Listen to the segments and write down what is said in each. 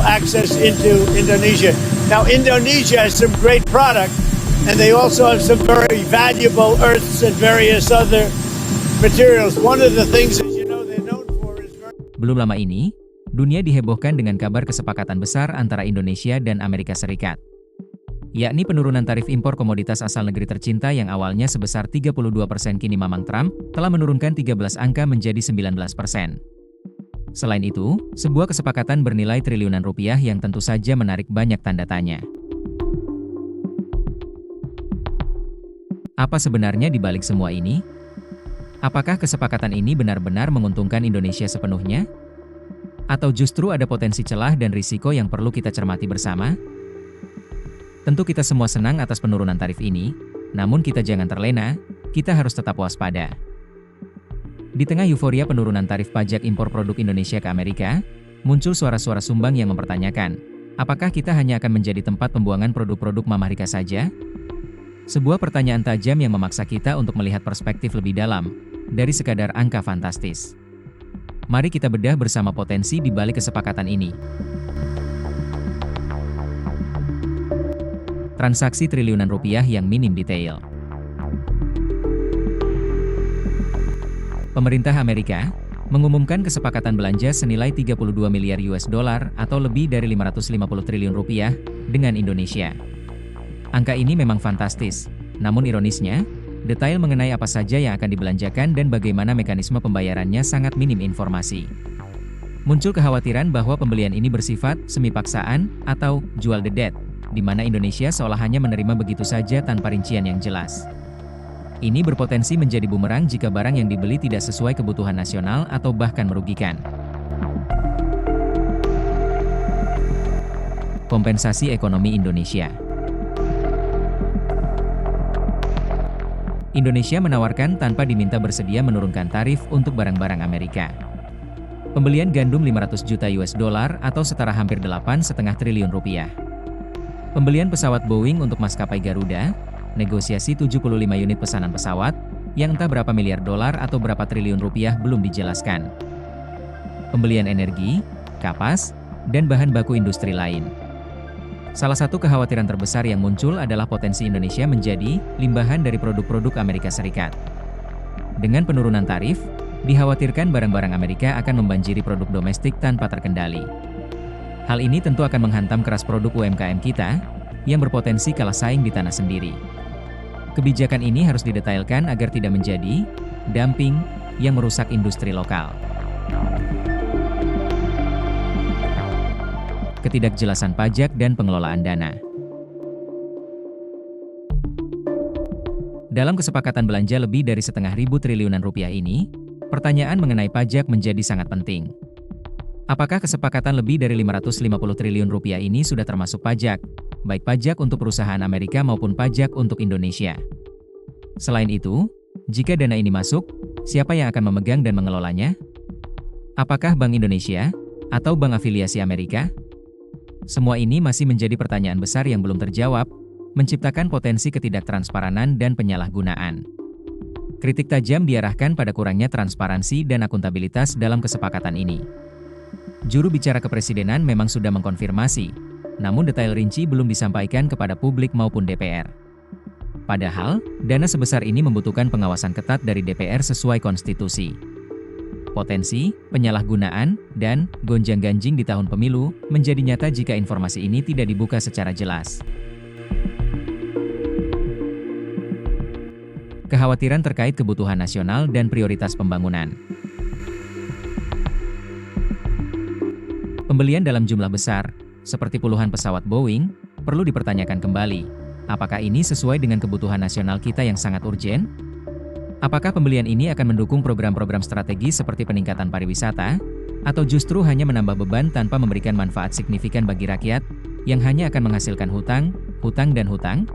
access into Indonesia. Now, Indonesia has some great product, and they also have some very valuable earths and various other materials. One of the things, as you know, they're known for is very... Belum lama ini, dunia dihebohkan dengan kabar kesepakatan besar antara Indonesia dan Amerika Serikat, yakni penurunan tarif impor komoditas asal negeri tercinta yang awalnya sebesar 32% kini Mamang Trump telah menurunkan 13 angka menjadi 19%. Selain itu, sebuah kesepakatan bernilai triliunan rupiah yang tentu saja menarik banyak tanda tanya. Apa sebenarnya di balik semua ini? Apakah kesepakatan ini benar-benar menguntungkan Indonesia sepenuhnya? Atau justru ada potensi celah dan risiko yang perlu kita cermati bersama? Tentu kita semua senang atas penurunan tarif ini, namun kita jangan terlena, kita harus tetap waspada. Di tengah euforia penurunan tarif pajak impor produk Indonesia ke Amerika, muncul suara-suara sumbang yang mempertanyakan, apakah kita hanya akan menjadi tempat pembuangan produk-produk Mama Rika saja? Sebuah pertanyaan tajam yang memaksa kita untuk melihat perspektif lebih dalam, dari sekadar angka fantastis. Mari kita bedah bersama potensi di balik kesepakatan ini. Transaksi triliunan rupiah yang minim detail. Pemerintah Amerika mengumumkan kesepakatan belanja senilai 32 miliar US dollar atau lebih dari 550 triliun rupiah dengan Indonesia. Angka ini memang fantastis, namun ironisnya, detail mengenai apa saja yang akan dibelanjakan dan bagaimana mekanisme pembayarannya sangat minim informasi. Muncul kekhawatiran bahwa pembelian ini bersifat semi paksaan atau jual the dead, di mana Indonesia seolah hanya menerima begitu saja tanpa rincian yang jelas. Ini berpotensi menjadi bumerang jika barang yang dibeli tidak sesuai kebutuhan nasional atau bahkan merugikan. Kompensasi ekonomi Indonesia. Indonesia menawarkan tanpa diminta bersedia menurunkan tarif untuk barang-barang Amerika. Pembelian gandum 500 juta US dollar atau setara hampir 8,5 triliun rupiah. Pembelian pesawat Boeing untuk maskapai Garuda, negosiasi 75 unit pesanan pesawat, yang entah berapa miliar dolar atau berapa triliun rupiah belum dijelaskan. Pembelian energi, kapas, dan bahan baku industri lain. Salah satu kekhawatiran terbesar yang muncul adalah potensi Indonesia menjadi limbahan dari produk-produk Amerika Serikat. Dengan penurunan tarif, dikhawatirkan barang-barang Amerika akan membanjiri produk domestik tanpa terkendali. Hal ini tentu akan menghantam keras produk UMKM kita, yang berpotensi kalah saing di tanah sendiri. Kebijakan ini harus didetailkan agar tidak menjadi dumping yang merusak industri lokal. Ketidakjelasan pajak dan pengelolaan dana. Dalam kesepakatan belanja lebih dari 1,5 triliunan rupiah ini, pertanyaan mengenai pajak menjadi sangat penting. Apakah kesepakatan lebih dari 550 triliun rupiah ini sudah termasuk pajak, baik pajak untuk perusahaan Amerika maupun pajak untuk Indonesia? Selain itu, jika dana ini masuk, siapa yang akan memegang dan mengelolanya? Apakah Bank Indonesia atau bank afiliasi Amerika? Semua ini masih menjadi pertanyaan besar yang belum terjawab, menciptakan potensi ketidaktransparan dan penyalahgunaan. Kritik tajam diarahkan pada kurangnya transparansi dan akuntabilitas dalam kesepakatan ini. Juru bicara kepresidenan memang sudah mengkonfirmasi, namun detail rinci belum disampaikan kepada publik maupun DPR. Padahal, dana sebesar ini membutuhkan pengawasan ketat dari DPR sesuai konstitusi. Potensi, penyalahgunaan, dan gonjang-ganjing di tahun pemilu menjadi nyata jika informasi ini tidak dibuka secara jelas. Kekhawatiran terkait kebutuhan nasional dan prioritas pembangunan. Pembelian dalam jumlah besar, seperti puluhan pesawat Boeing, perlu dipertanyakan kembali. Apakah ini sesuai dengan kebutuhan nasional kita yang sangat urgen? Apakah pembelian ini akan mendukung program-program strategis seperti peningkatan pariwisata, atau justru hanya menambah beban tanpa memberikan manfaat signifikan bagi rakyat, yang hanya akan menghasilkan hutang, dan hutang?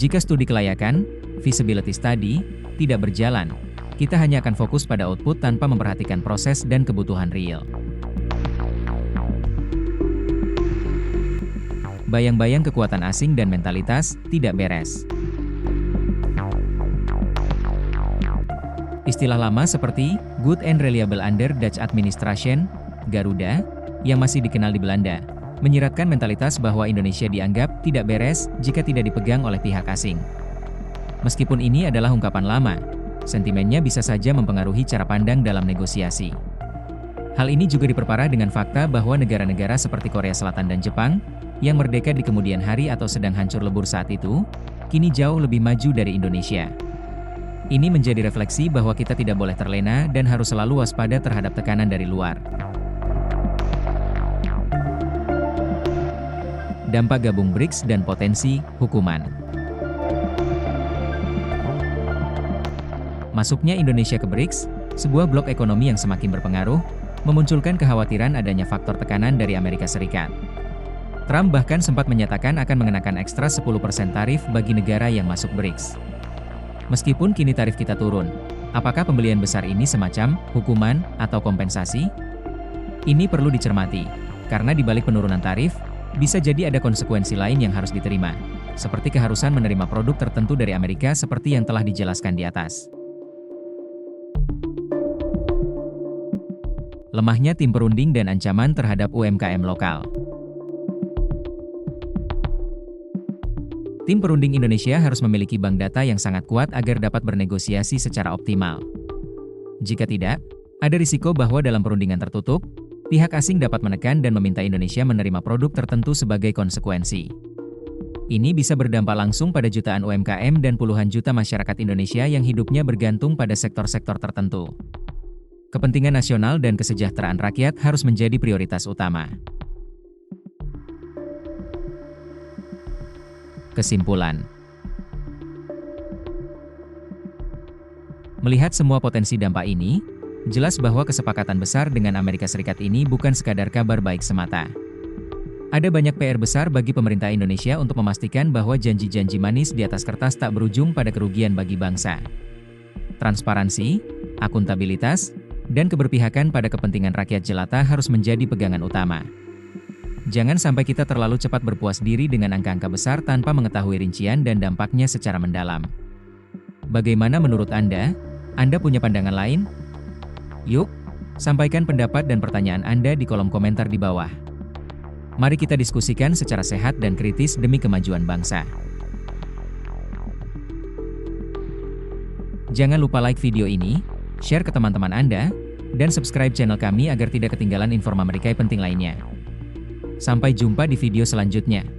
Jika studi kelayakan, feasibility study, tidak berjalan, kita hanya akan fokus pada output tanpa memperhatikan proses dan kebutuhan real. Bayang-bayang kekuatan asing dan mentalitas tidak beres. Istilah lama seperti good and reliable under Dutch administration, Garuda, yang masih dikenal di Belanda, menyiratkan mentalitas bahwa Indonesia dianggap tidak beres jika tidak dipegang oleh pihak asing. Meskipun ini adalah ungkapan lama, sentimennya bisa saja mempengaruhi cara pandang dalam negosiasi. Hal ini juga diperparah dengan fakta bahwa negara-negara seperti Korea Selatan dan Jepang, yang merdeka di kemudian hari atau sedang hancur lebur saat itu, kini jauh lebih maju dari Indonesia. Ini menjadi refleksi bahwa kita tidak boleh terlena dan harus selalu waspada terhadap tekanan dari luar. Dampak gabung BRICS dan potensi hukuman. Masuknya Indonesia ke BRICS, sebuah blok ekonomi yang semakin berpengaruh, memunculkan kekhawatiran adanya faktor tekanan dari Amerika Serikat. Trump bahkan sempat menyatakan akan mengenakan ekstra 10% tarif bagi negara yang masuk BRICS. Meskipun kini tarif kita turun, apakah pembelian besar ini semacam hukuman atau kompensasi? Ini perlu dicermati, karena di balik penurunan tarif, bisa jadi ada konsekuensi lain yang harus diterima, seperti keharusan menerima produk tertentu dari Amerika seperti yang telah dijelaskan di atas. Lemahnya tim perunding dan ancaman terhadap UMKM lokal. Tim perunding Indonesia harus memiliki bank data yang sangat kuat agar dapat bernegosiasi secara optimal. Jika tidak, ada risiko bahwa dalam perundingan tertutup, pihak asing dapat menekan dan meminta Indonesia menerima produk tertentu sebagai konsekuensi. Ini bisa berdampak langsung pada jutaan UMKM dan puluhan juta masyarakat Indonesia yang hidupnya bergantung pada sektor-sektor tertentu. Kepentingan nasional dan kesejahteraan rakyat harus menjadi prioritas utama. Kesimpulan. Melihat semua potensi dampak ini, jelas bahwa kesepakatan besar dengan Amerika Serikat ini bukan sekadar kabar baik semata. Ada banyak PR besar bagi pemerintah Indonesia untuk memastikan bahwa janji-janji manis di atas kertas tak berujung pada kerugian bagi bangsa. Transparansi, akuntabilitas, dan keberpihakan pada kepentingan rakyat jelata harus menjadi pegangan utama. Jangan sampai kita terlalu cepat berpuas diri dengan angka-angka besar tanpa mengetahui rincian dan dampaknya secara mendalam. Bagaimana menurut Anda? Anda punya pandangan lain? Yuk, sampaikan pendapat dan pertanyaan Anda di kolom komentar di bawah. Mari kita diskusikan secara sehat dan kritis demi kemajuan bangsa. Jangan lupa like video ini, share ke teman-teman Anda, dan subscribe channel kami agar tidak ketinggalan informasi penting lainnya. Sampai jumpa di video selanjutnya.